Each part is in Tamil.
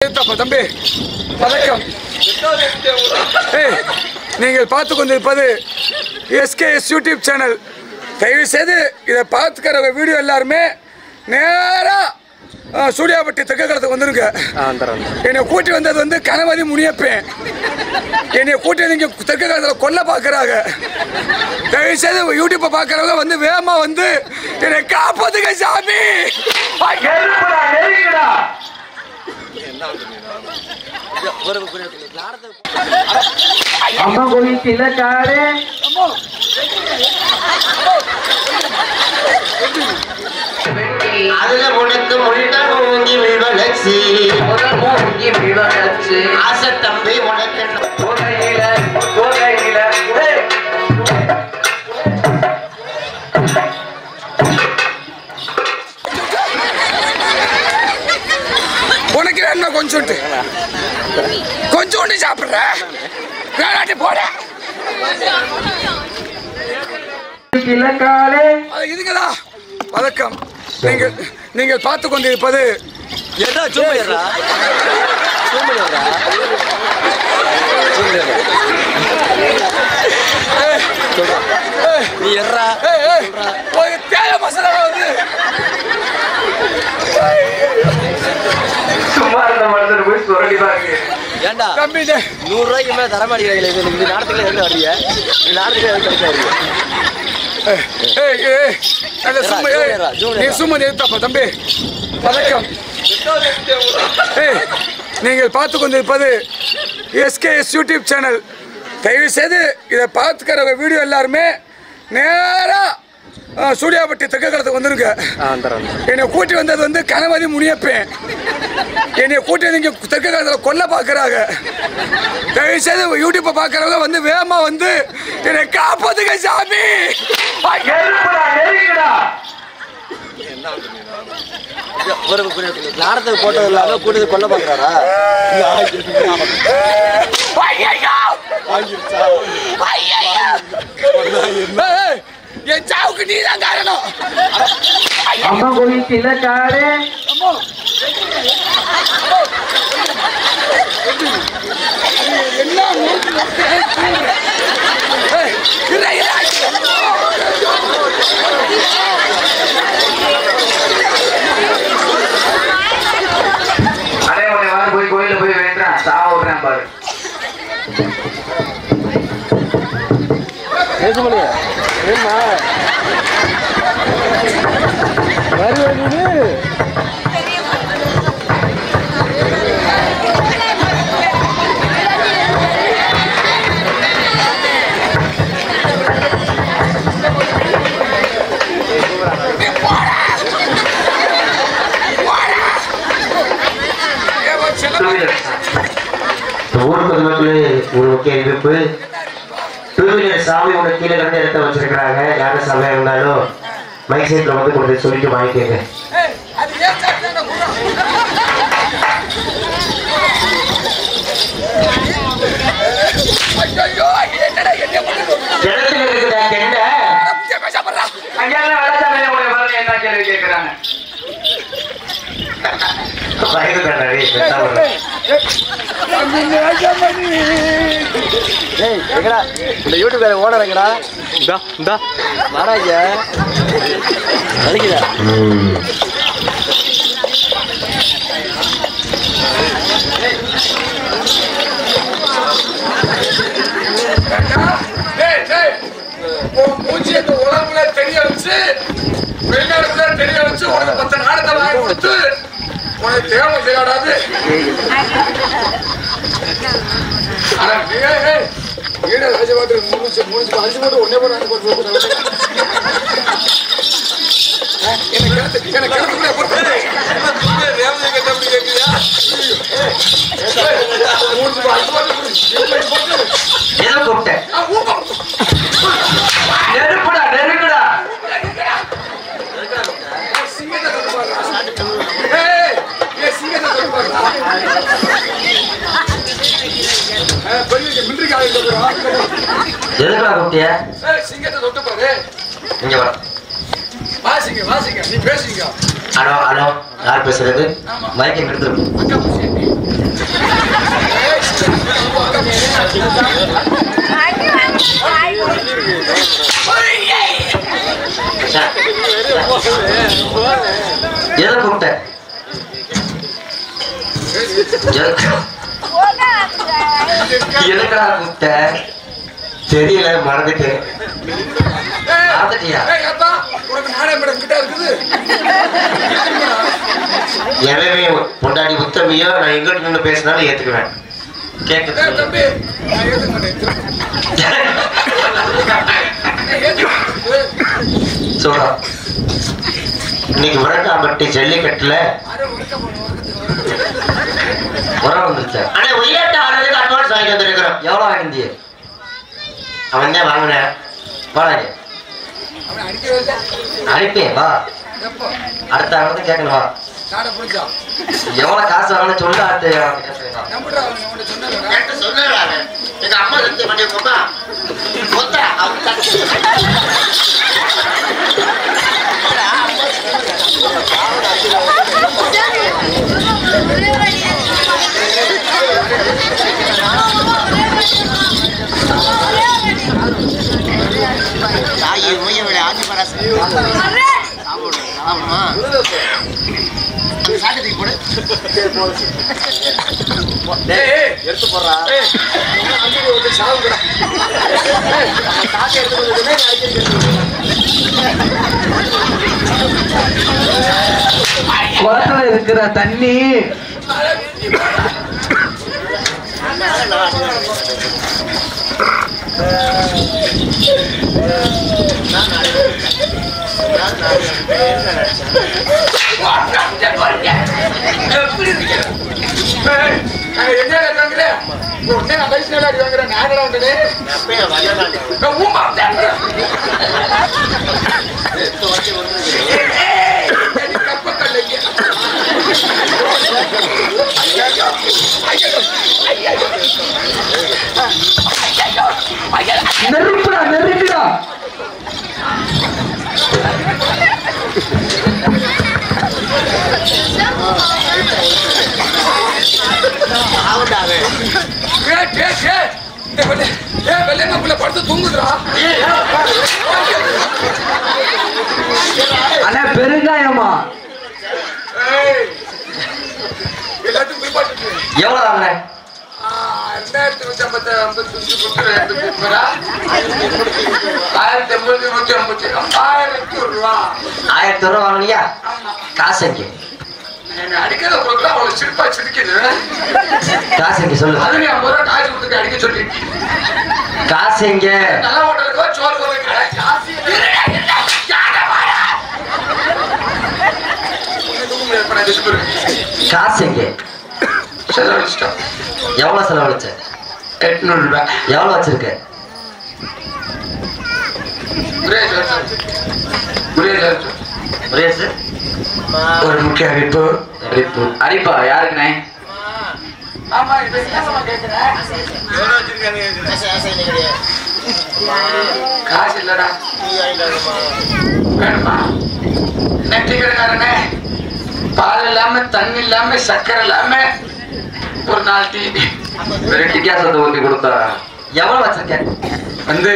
தம்பி வணக்கம். நீங்கள் பார்த்து கொண்டிருப்பது SKS யூடியூப் சேனல். தயவு செய்து இதை பார்த்துக்கிற வீடியோ எல்லாருமே நேராக சூர்யாபட்டி தெற்கலத்துக்கு வந்துருங்க. என்னை கூட்டி வந்தது வந்து கணபதி முனியப்பேன். என்னை கூட்டி வந்து இங்கே தெற்கலத்தில் கொல்ல பார்க்குறாங்க. தயவு செய்து யூடியூப்பை பார்க்குறவங்க வந்து வேகமாக வந்து என்னை காப்பாத்துங்க சாமி. அம்மா கோயில் திலக்காடு அதுல உனக்கு முள்ளான் ஓங்கி விழலட்சி ஆசை தம்பி உனக்கு உனக்கு வேணுமா கொஞ்சோண்டு சாப்பிடுற வேணாட்டி போட இதுங்களா வணக்கம். நீங்கள் பார்த்து கொண்டிருப்பது தேவை மசாலா வந்து சும்மா இருந்த மனுஷன் போய் சுரண்டி பாருங்க. ஏண்டா தம்பி 100 ரூபாய்க்கு மேல தர மாட்டேங்கிறீங்களே. இந்த நேரத்துக்கு எதுக்கு வர்றீங்க? இந்த நேரத்துக்கு எதுக்கு கிடைக்காது? தம்பி வணக்கம். நீங்கள் பார்த்து கொண்டிருப்பது SKS யூடியூப் சேனல். தயவு செய்து இதை பார்த்துக்கிற வீடியோ எல்லாருமே நேராக சூர்யாபட்டி தெற்கலத்துக்கு வந்துருங்க. என்னை கூட்டி வந்தது வந்து கணபதி முனியப்பேன். என்னை கூட்டி வந்து இங்கே தெற்கலத்தில் கொல்ல பார்க்குறாங்க. தயவு செய்து யூடியூப்பை பார்க்குறவங்க வந்து வேகமாக வந்து என்னை காப்பாத்துங்க சாமி. நேரத்துக்கு போட்டது இல்லாம கூட்டி கொல்ல பாக்குறாரா? என் சாவுக்கு நீ தான் காரணம். அம்மா கோயில் திலக்காடு அதே உடனே வாங்க போய் கோயில போய் வேண்டாம் சாவ விடுறேன் பாரு. ஊர் பொதுமக்களே ஒரு முக்கிய அறிவிப்பு. 2 வீலர் சாமி உங்க கீழே கண்டு இடத்த வச்சிருக்கிறாங்க. யாரும் சமயம் இருந்தாலும் மைக் சைட்ல வந்து கொண்டு சொல்லிட்டு வாங்கிக்கங்க. இடத்துல இருக்கிற கெண்டை கேட்கிறாங்க. வயது கண்ணாடி எங்கடா இந்த யூடியூப் ஓனர் எங்கடா? இந்தா வராங்க வலிக்குதா? மூச்சியை உலகங்கள தெரிய வச்சு வெளிநாடுகள தெரிய வச்சு உனக்கு 10 நாடத்தை வாங்கி கொடுத்து உனக்கு தேவை செய்யாடாது. ராஜபாத்திர முடிச்சு அரிசி போட்டு ஒன்னே போட்டு நெருப்புடா நெருங்குடா. எதுக்குடா கூப்பிட்டிய? சிங்கத்தை தொட்டு பாரு. இங்க வா. வாசிங்க வாசிங்க நீ பேசுங்க. ஹலோ ஹலோ யார் பேசுறது? மைக்கை எடுத்துரு. எதை கூப்பிட்ட? எதுக்கடா கூப்பிட்ட? தெரியல, மறந்துட்டேன். மறந்துட்டியா? எனவே பொண்டாடி உத்தமியோ நான் எங்கிட்ட நின்று பேசினாலும் ஏத்துக்குவேன். கேட்குது சொல்றா. இன்னைக்கு உரட்டாம்பட்டி ஜல்லிக்கட்டுல உரம் வந்துருச்சு. ஆனா உயிராட்ட ஆடுறதுக்கு அட்வான்ஸ் வாங்கி வந்துருக்கிறோம். எவ்வளவு வாங்கிந்திய? அவன் தான் வாங்கினேன். வாங்க அனுப்பேன் வா. அடுத்த ஆடு கேட்கணும் வா. எவ்வளவு காசு வாங்கணும் சொல்லு. அடுத்த எங்க அம்மா இருந்து பண்ணிருக்கோமா எடுத்து போடுறா. குளத்துல இருக்கிற தண்ணி நெருப்புடா நெருப்புடா. படுத்து தூங்குதுடா. அண்ணா பெருங்காயமா எல்லாத்துக்கும் எவ்வளவு வாங்கின? 1000 ரூபா வாங்கினியா? காசு எங்க? அடிக்கிற பொருட்கள் அவ்வளவு சிரிப்பா சிரிக்குது. காசு எங்க சொல்லு. அது 50 ரூபா காசு கொடுத்து அடிக்க சொல்லி காசு எங்க? நல்ல ஹோட்டலுக்கோ சோறு காசு எங்க? செலவழிச்சிட்டோம். எவ்வளவு செலவழிச்ச? 800 ரூபாய். எவ்வளவு வச்சிருக்க? ஒரு முக்கிய அறிவிப்பு. அரிப்பா யாருக்குண்ணே? காசு இல்லடா வேணுமா? நெட்டி கடைக்காரனே பால் இல்லாம தண்ணி இல்லாம சக்கரை இல்லாம ஒரு 4 டீ 2 டிக்காசத்தை ஊத்தி கொடுத்தா எவ்வளவு வச்சிருக்க? வந்து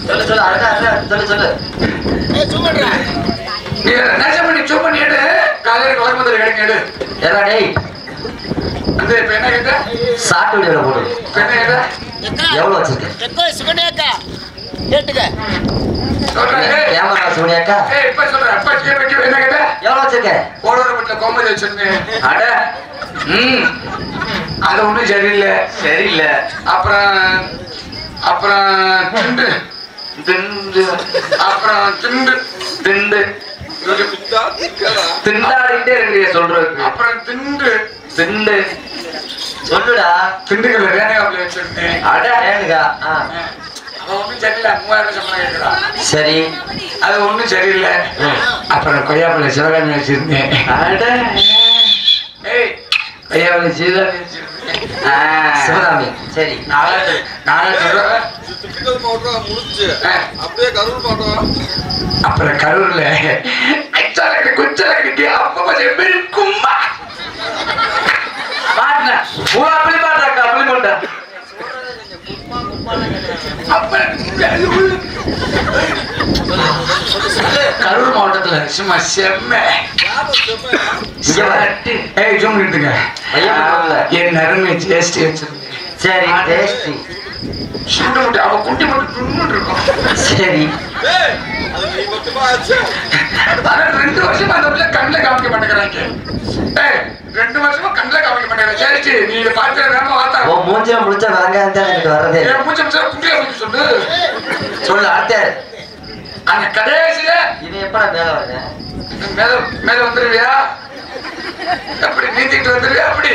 சொல்லு சொல்லு. அதான் சொல்லு சொல்லு. நீ நேசம் பண்ணி சூப் பண்ணி எடு. காலையில குழம்பு கிடைக்க எடு. ஏதா டேய் வந்து இப்ப என்ன கேட்ட? சாட்டு வீடியோல போடு. இப்ப என்ன கேட்ட? எவ்வளவு வச்சிருக்க? கேமரா சோனியாக்கா இப்ப சொல்றேன். அப்ப கேட்க என்ன கேட்ட? எவ்வளவு வச்சிருக்க? போலோட வீட்டுல கோமதி வச்சிருந்தேன். அட அது ஒண்ணும் சரியில்லை. சரியில்லை. அப்புறம் திண்டு திண்டு அப்புறம் திண்டு திண்டு திண்டாடிட்டே இருக்கிய சொல்றதுக்கு. அப்புறம் திண்டு திண்டு சொல்லுடா. திண்டுக்கல்ல ரேணுகாப்புல வச்சிருந்தேன். அட ரேணுகா. அவன் ஒண்ணும் சரியில்லை. 3000 சம்பளம் கேட்கிறான். சரி அது ஒண்ணும் சரியில்லை. அப்புறம் கொய்யாப்பள்ளி சிவகாமி வச்சிருந்தேன். அட ஏய் கொய்யாப்பள்ளி சிவகாமி வச்சிருந்தேன். சிவகாமி சரி அப்படியே கரூர் பாட்டோம். அப்புறம் கரூர்ல குச்சலக்கடிக்கு அப்பா கும்பா பாடுறேன் அப்படி பாடுறாக்கா அப்படி போட்டேன் கரூர் மாவட்டத்துல சும்மா செம்ம என் அருமை ஜேஸ்டி வச்சிருந்தேன். சரி டேஸ்டி சுண்ட முட்டை அவ குட்டி மட்டும் இருக்கும். சரி 2 வருஷமா அந்த பிள்ளை கண்ணில் காமிக்க மாட்டேங்கிறாங்க. 2 வருஷமா கண்ணில் காமிக்க மாட்டேங்கிறேன். சரி நீ இதை பார்த்து வேணாம் வாத்தா மூஞ்சில முடிச்ச வெங்காயம் தான் எனக்கு வர்றதே மூச்சு குட்டியா முடிச்சு சொல்லு சொல்லு அடுத்த அந்த கடைசியில இது எப்ப மேல வரேன் மேல மேல வந்துருவியா? அப்படி நீந்திட்டு வந்துருவியா? அப்படி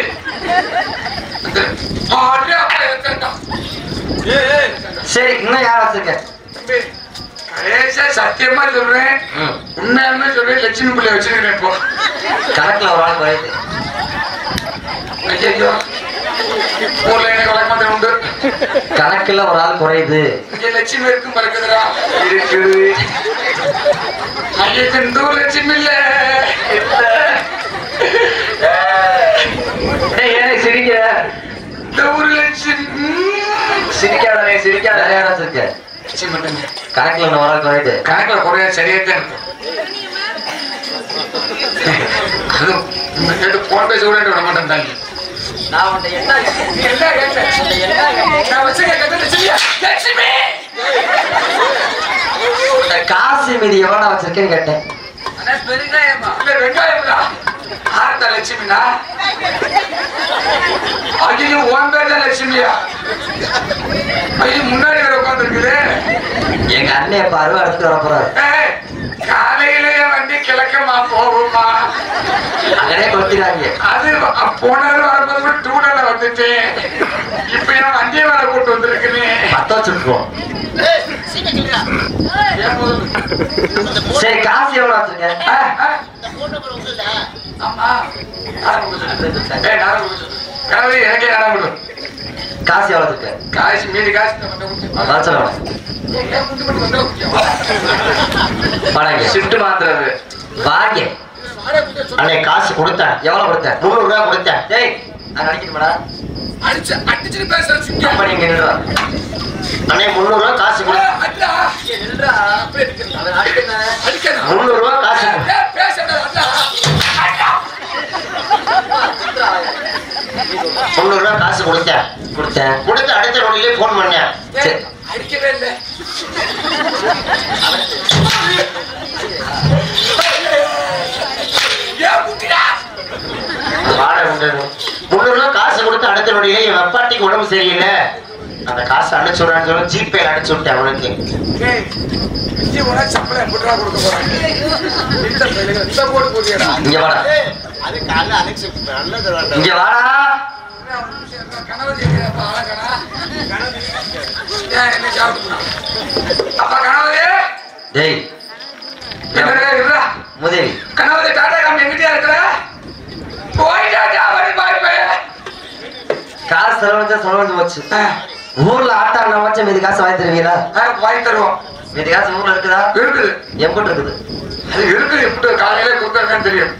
சரி இன்னும் யார் வச்சிருக்க சத்தியமா சொல்றேன், உண்மையாலுமே சொல்றேன், லட்சுமி பிள்ளை வச்சிருக்கிறேன். இப்போ கணக்குல ஒரு ஆள் குறையுது. ஐயோ ஊர்ல எனக்கு வழக்கமாக உண்டு. கணக்குல ஒரு ஆள் குறையுது. இங்க லட்சுமி இருக்கும் பறக்குதுடா இருக்குது. ஐயோ இந்த ஊர் லட்சுமி இல்ல. சிரிக்கிற இந்த ஊர் லட்சுமி சிரிக்காத சிரிக்காத இருக்க கணக்குல ஒரு ஆள் குறையுது. கணக்குல குறைய சரியா தான் இருக்கும். அதுவும் போன் பேச கூட விட மாட்டேன். நான் உன்னை என்ன காசு மீதி எவ்வளோ வச்சிருக்கேன்னு கேட்டேன். லட்சுமினா ஐயோ உன் பேர் தான் லட்சுமியா? ஐயோ முன்னாடி வர உட்காந்துருக்குது. எங்க அண்ணன் இப்ப அருவா எடுத்துட்டு வர போறாரு. காலையிலேயே வண்டி கிழக்கமா போகுமா? அங்கனே கொடுத்துறாங்க. அது போனது வரும்போது டூலர்ல வந்துட்டேன். இப்ப என் வண்டியை வர கூட்டு வந்திருக்குன்னு 10 வச்சுருக்கோம். சரி காசு எவ்வளவு வச்சிருக்கேன்? எனக்கே இடம் காசு எவ்வளவு இருக்கு? காசு மீதி காசு ஷிஃப்ட் மாத்துறது வாங்க. அண்ணே காசு கொடுத்தேன். எவ்வளவு கொடுத்தேன்? 100 ரூபா கொடுத்தேன். டேய் நான் அடிக்கணுமாடா? அடிச்சுட்டு பேசுறேன். அப்ப நீங்க நில்றா. அண்ணே 300 ரூபா காசு கொடு. 300 ரூபா காசு 300 ரூபா காசு கொடுத்தேன். கொடுத்து அடுத்த நொடியிலே போன் பண்ணேன். அடிக்கவே இல்லை. வாடகை உண்டு. 300 ரூபா காசு கொடுத்து அடுத்த நொடியிலே என் வெப்பாட்டிக்கு உடம்பு சரியில்லை, அந்த காசு அனுப்பிச்சு விடான்னு சொல்லி ஜிபேல அனுப்பிச்சு விட்டேன் அவனுக்கு. இங்க வாடா, இங்க வாடா. டேய் முதவி கணவதி டாடா காமி எங்கிட்டயா இருக்கிற? காசு செலவழிச்சு போச்சு. ஊர்ல ஆட்டா நான் வச்ச மீதி காசு வாங்கி தருவீங்களா? வாங்கி தருவோம். மீதி காசு ஊர்ல இருக்குதா? இருக்குது. எம்பிட்டு இருக்குது? அது இருக்குது. எப்படி காலையில கொடுத்தாருன்னு தெரியும்.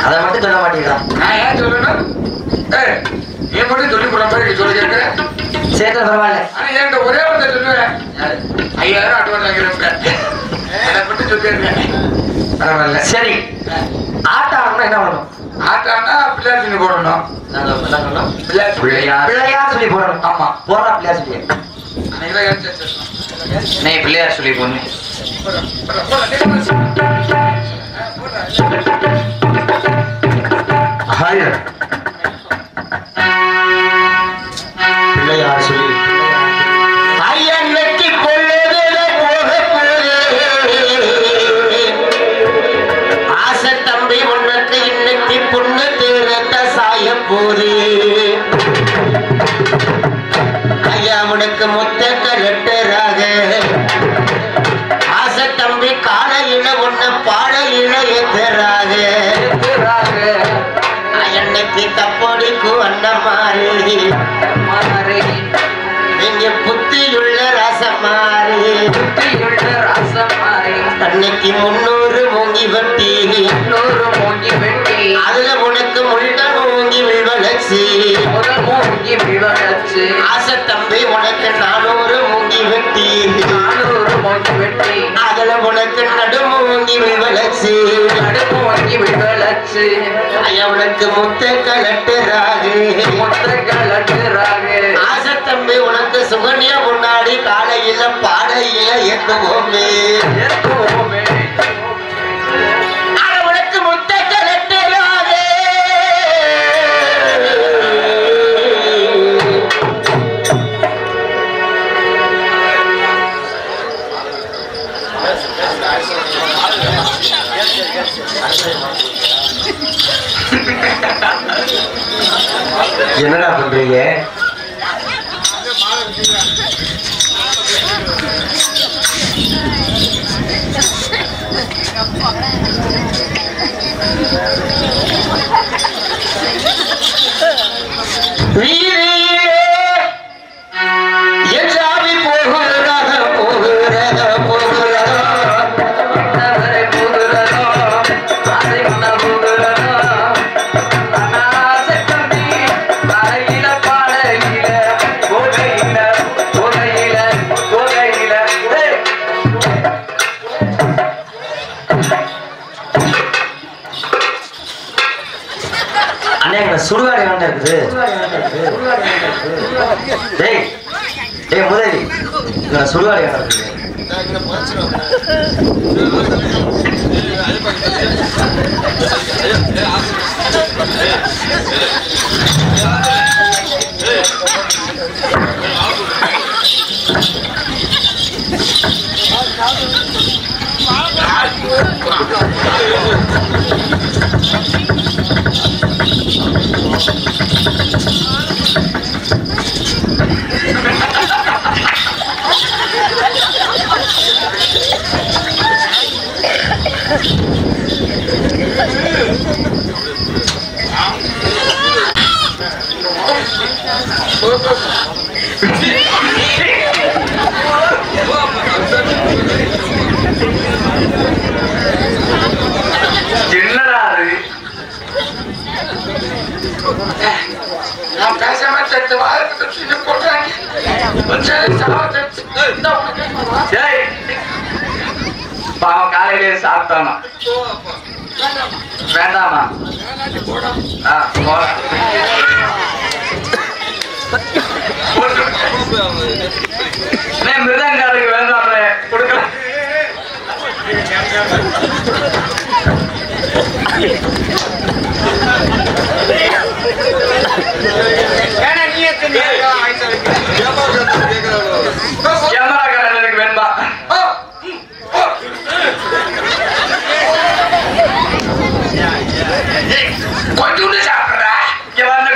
அதை மட்டும் சொல்ல மாட்டீங்களா? நான் ஏன் சொல்லணும்? நீ மட்டும் சொல்லி போற மாதிரி சொல்லி கேட்கிறேன். சேட்டை பரவாயில்ல. ஆனா என்கிட்ட ஒரே ஒருத்தர் சொல்லுவேன், 5000 அட்வான்ஸ் வாங்கிருப்பேன். அதை மட்டும் சொல்லியிருக்கேன். பரவாயில்ல. சரி ஆட்டா ஆடணும்னா என்ன பண்ணணும்? ஆட்டானா பிள்ளையார் சொல்லி போடணும். பிள்ளையார் சொல்லி போடணும். ஆமா போடுறா பிள்ளையார் சொல்லி. நீ பிள்ளையார் சொல்லி போடணும். பிள்ளையார் சொல்லி ஐயன்னைக்கு பொழுது ஆசை தம்பி உனக்கு இன்னைக்கு பொண்ணு தேரத்த சாய போது ஐயா உனக்கு மொத்த கலட்டராக ஆசை தம்பி காலையில ஒன்ன பாடையில எத்தராக என்னைக்கு தப்படிக்கும் அண்ணம்மா மாறி நீங்க புத்தியுள்ள ரசமாறி தன்னைக்கு 300 மூங்கி வெட்டி அதுல உனக்கு முள்ளன் மூங்கி விவலச்சு ஆசை தம்பி உனக்கு 400 மூங்கி வெட்டி அதுல உனக்கு நடுமூங்கி விவலச்சு உனக்கு முத்த கலட்டுறாகு ஆசை தம்பி உனக்கு சுகன்யா முன்னாடி காலையில பாடையில எத்துவோமே உனக்கு முத்த கலட்டுறாகு என்னடா பண்றீங்க? சுடுகாடு வேண்டாம் இருக்குது. முதலி சுடுகாடு வேண்டாம் இருக்குது. பாவம் காலையிலே சாப்பிட்டானா வேண்டாமா மிருதங்காலுக்கு வேண்டாமே கொடுக்கல கேமராக்காரனுக்கு வேணுமா கொஞ்சம் சாப்பிடுறா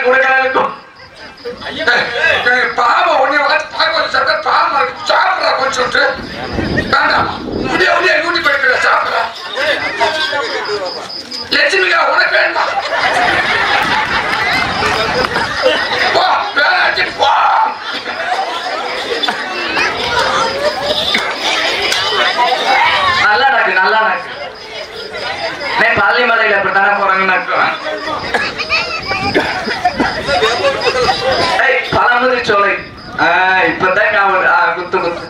கொடுக்கறதுக்கும் பாவம் ஒண்ணு சாப்பிட்டா பாவம் சாப்பிடுறா கொஞ்சம் வேண்டாம் முடிய முடிய ஊட்டி படிக்கிற சாப்பிடுறா லட்சுமிகா உனக்கு வேணுமா நல்லா நக்கு நல்லா நக்கு பள்ளிமலையில அப்படித்தானே போறாங்கன்னாக்கு பழமுதிரி சோலை இப்பதான் குத்து குத்து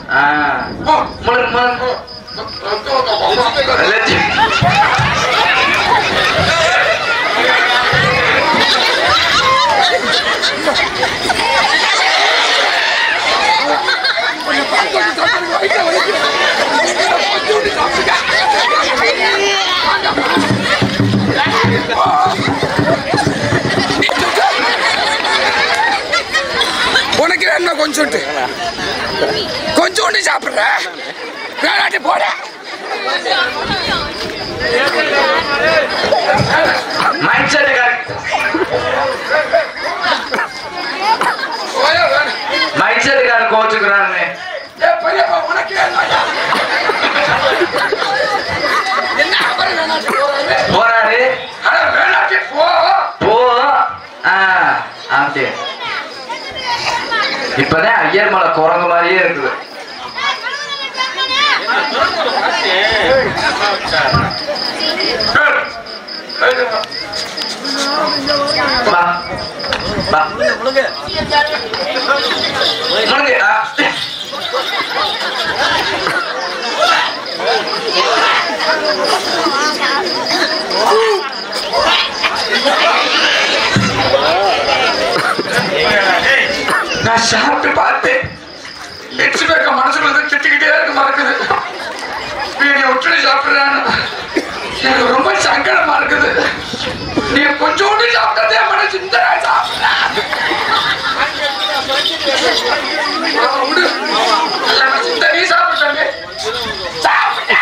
உனக்கு வேணும் கொஞ்சோண்டு கொஞ்சோண்டு சாப்பிடுற வேணாட்டி போட மைச்சதுக்கார கோச்சுக்கிறான்னு போறாரு போ ஆ இப்பதான் ஐயர் மலை குரங்கு மாதிரியே இருக்குது. வா வா முழுங்க நான் சாப்பிட்டு பார்த்தேன். எச்சு பேக்க மனசுக்குள்ள திட்டிக்கிட்டே இருக்கு மறக்குது. நீ ஒற்றை சாப்பிடுறான்னு எனக்கு ரொம்ப சங்கடமா இருக்குது. நீ கொஞ்சோண்டு சாப்பிட்டதே மனசு இந்த சாப்பிடுற நீ சாப்பிட்டாங்க சாப்பிட்ட